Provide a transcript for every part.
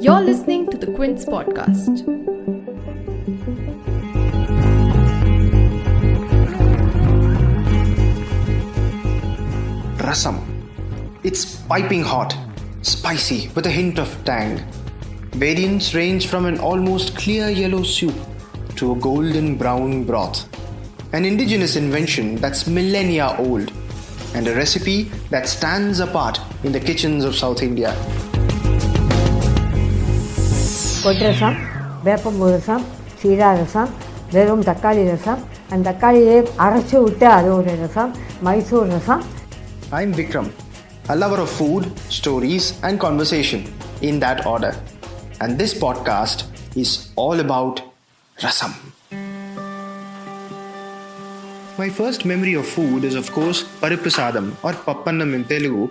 You're listening to the Quint's podcast. Rasam. It's piping hot, spicy with a hint of tang. Variants range from an almost clear yellow soup to a golden brown broth. An indigenous invention that's millennia old, and a recipe that stands apart in the kitchens of South India. Quint rasam, வேப்பம்பூ ரசம், சீரா ரசம், வெறும் தக்காளி ரசம், அந்த தக்காளியே அரைச்சி விட்டு அது ஒரு ரசம், மைசூர் ரசம். I'm Vikram, a lover of food, stories and conversation in that order. And this podcast is all about Rasam. My first memory of food is of course paruppu saadam or pappannam in Telugu,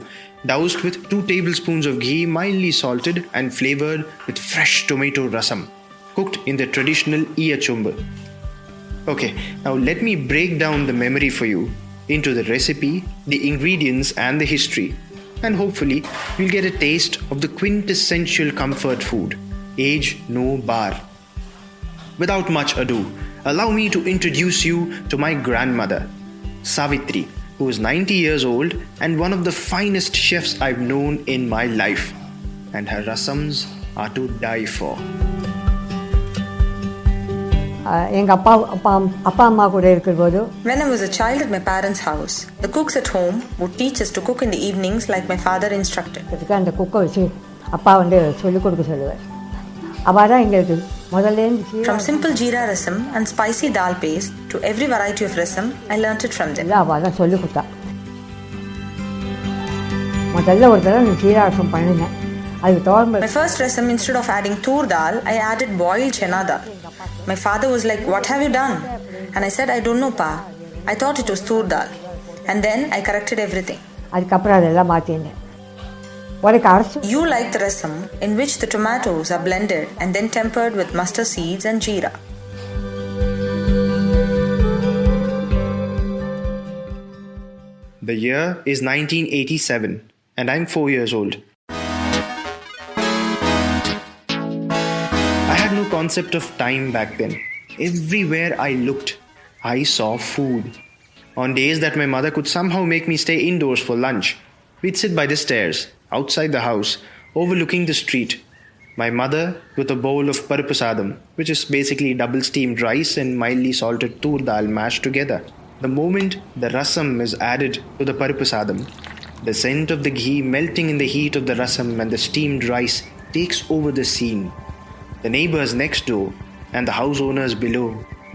doused with 2 tablespoons of ghee mildly salted and flavoured with fresh tomato rasam, cooked in the traditional eeya chombu. Okay, now let me break down the memory for you into the recipe, the ingredients and the history, and hopefully you'll get a taste of the quintessential comfort food, age no bar. Without much ado, allow me to introduce you to my grandmother, Savitri, who is 90 years old and one of the finest chefs I've known in my life. And her rasams are to die for. எங்கள் அப்பா அம்மா கூட இருக்கும்போது When I was a child at my parents' house, the cooks at home would teach us to cook in the evenings like my father instructed. அதுக்கு அந்த குக்கை வச்சு அப்பா சொல்லிக் கொடுக்க சொல்லுவார். அவள் தான் எங்களுக்கு முதல்லேருந்து From simple jeera rasam and spicy dal paste to every variety of rasam, I learnt it from them. அவள் தான் சொல்லிக் கொடுத்தா. முதல்ல ஒரு தடவை நான் ஜீரா ரசம் பண்ணினேன். அது தோரம்பு. My first rasam, instead of adding tur dal, I added boiled chana dal. My father was like, "What have you done?" And I said, "I don't know, Pa. I thought it was tur dal." And then I corrected everything. அதுக்கப்புறம் அதெல்லாம் மாற்றினேன். உனக்கு அரைச்சி You like the rasam in which the tomatoes are blended and then tempered with mustard seeds and jeera. The year is 1987 and I'm 4 years old. I had no concept of time back then. Everywhere I looked, I saw food. On days that my mother could somehow make me stay indoors for lunch, we'd sit by the stairs, outside the house, overlooking the street. My mother with a bowl of paruppu saadam, which is basically double steamed rice and mildly salted tur dal mashed together. The moment the rasam is added to the paruppu saadam, the scent of the ghee melting in the heat of the rasam and the steamed rice takes over the scene. The neighbors next door and the house owners below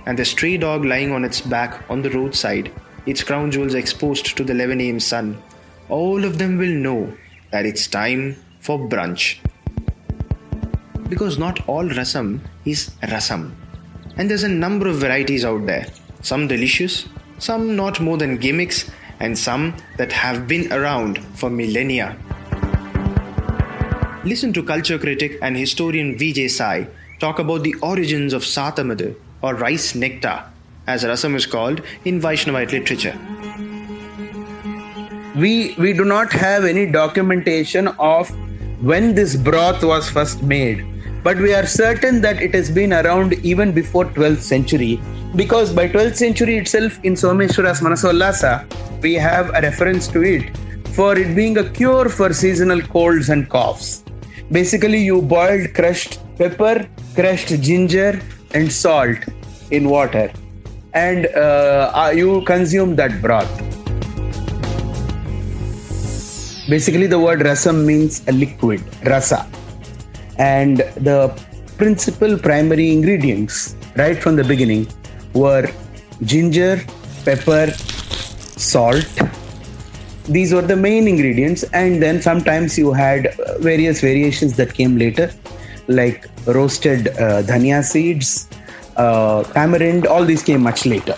and the stray dog lying on its back on the roadside, its crown jewels exposed to the 11 a.m. sun, all of them will know that it's time for brunch. Because not all rasam is rasam. And there's a number of varieties out there. Some delicious, some not more than gimmicks, and some that have been around for millennia. Listen to culture critic and historian Vijay Sai talk about the origins of saadam or rice nectar, as rasam is called in Vaishnavite literature. We do not have any documentation of when this broth was first made, but we are certain that it has been around even before 12th century, because by 12th century itself in Someshwara's Manasallasa we have a reference to it for it being a cure for seasonal colds and coughs. Basically, you boiled crushed pepper, crushed ginger and salt in water and you consume that broth. Basically, the word rasam means a liquid, rasa. And the principal primary ingredients right from the beginning were ginger, pepper, salt. These were the main ingredients, and then sometimes you had various variations that came later, like roasted dhania seeds, tamarind. All these came much later.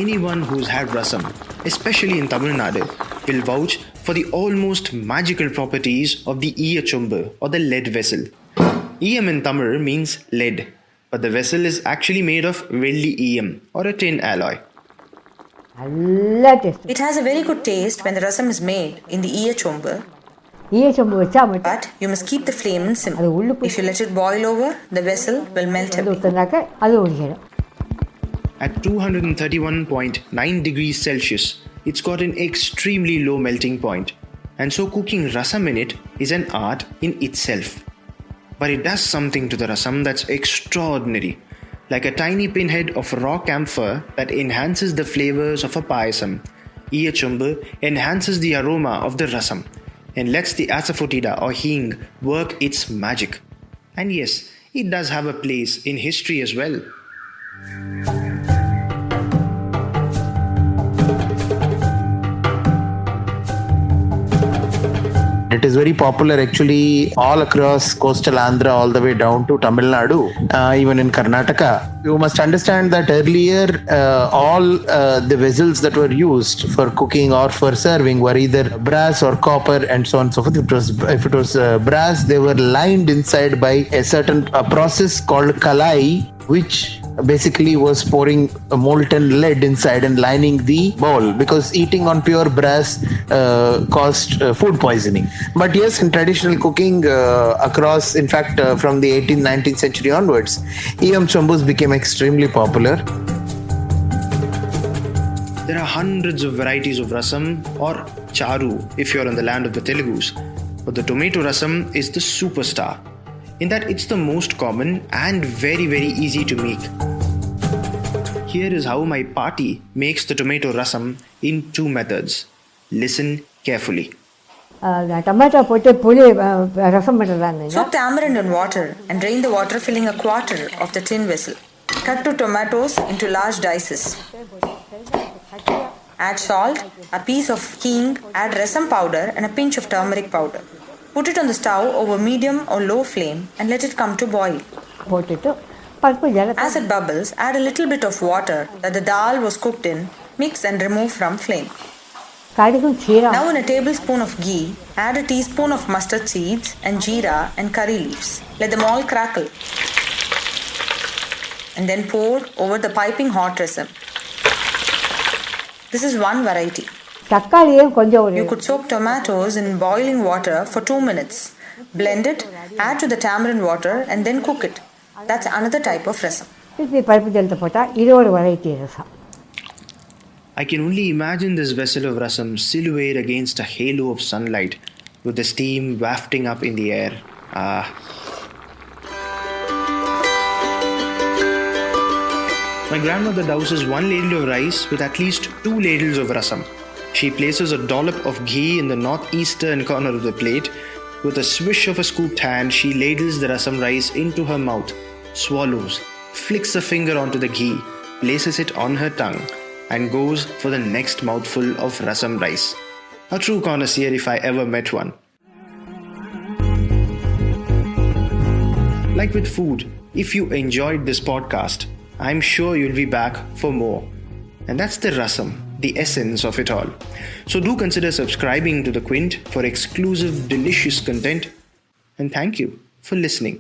Anyone who's had rasam, especially in Tamil Nadu, will vouch for the almost magical properties of the eeya chombu or the lead vessel. Eeyam in Tamil means lead, but the vessel is actually made of velli eeyam or a tin alloy. நல்ல taste. It has a very good taste when the rasam is made in the eeya chombu, ஈயச்சொம்பு வச்சா மட்டும் but you must keep the flame in sim. அது உள்ளுக்கு If you let it boil over, the vessel will melt அது away. ஊற்றினாக்க அது ஒழிக்கணும். At 231.9 degrees Celsius, it's got an extremely low melting point, and so cooking rasam in it is an art in itself. But it does something to the rasam that's extraordinary, like a tiny pinhead of raw camphor that enhances the flavors of a payasam. Eeya chombu enhances the aroma of the rasam and lets the asafoetida or hing work its magic. And yes, it does have a place in history as well. It is very popular actually all across coastal Andhra all the way down to Tamil Nadu, even in Karnataka. You must understand that earlier all the vessels that were used for cooking or for serving were either brass or copper and so on and so forth. If it was brass, they were lined inside by a certain process called kalai, which basically was pouring a molten lead inside and lining the bowl, because eating on pure brass caused food poisoning. But yes, in traditional cooking across, in fact, from the 18th, 19th century onwards, eeya chombus became extremely popular. There are hundreds of varieties of rasam or charu if you're in the land of the Telugus, but the tomato rasam is the superstar, in that it's the most common and very, very easy to make. Here is how my party makes the tomato rasam in 2 methods. Listen carefully. Tomato போட்டு புளி ரசம் பண்ணுறாங்க. Soak tamarind in water and drain the water, filling a quarter of the tin vessel. Cut 2 tomatoes into large dices. Add salt, a piece of hing, add rasam powder and a pinch of turmeric powder. Put it on the stove over medium or low flame and let it come to boil. போட்டுட்டு பருப்பு ஜல As it bubbles, add a little bit of water that the dal was cooked in, mix and remove from flame. கடுகும் சீரகம். Now in a tablespoon of ghee, add a teaspoon of mustard seeds and jeera and curry leaves. Let them all crackle. And then pour over the piping hot rasam. This is one variety. தக்காளியும் கொஞ்சம் ஒரு You could soak tomatoes in boiling water for 2 minutes. Blend it, add to the tamarind water and then cook it. That's another type of rasam. திருப்பி பருப்பு ஜலத்தை போட்டால் இது ஒரு variety rasam. I can only imagine this vessel of rasam silhouette against a halo of sunlight, with the steam wafting up in the air. Ah. My grandmother douses 1 ladle of rice with at least 2 ladles of rasam. She places a dollop of ghee in the northeastern corner of the plate. With a swish of a scooped hand, she ladles the rasam rice into her mouth, swallows, flicks a finger onto the ghee, places it on her tongue, and goes for the next mouthful of rasam rice. A true connoisseur if I ever met one. Like with food, if you enjoyed this podcast, I'm sure you'll be back for more. And that's the rasam, the essence of it all. So do consider subscribing to the Quint for exclusive delicious content. And thank you for listening.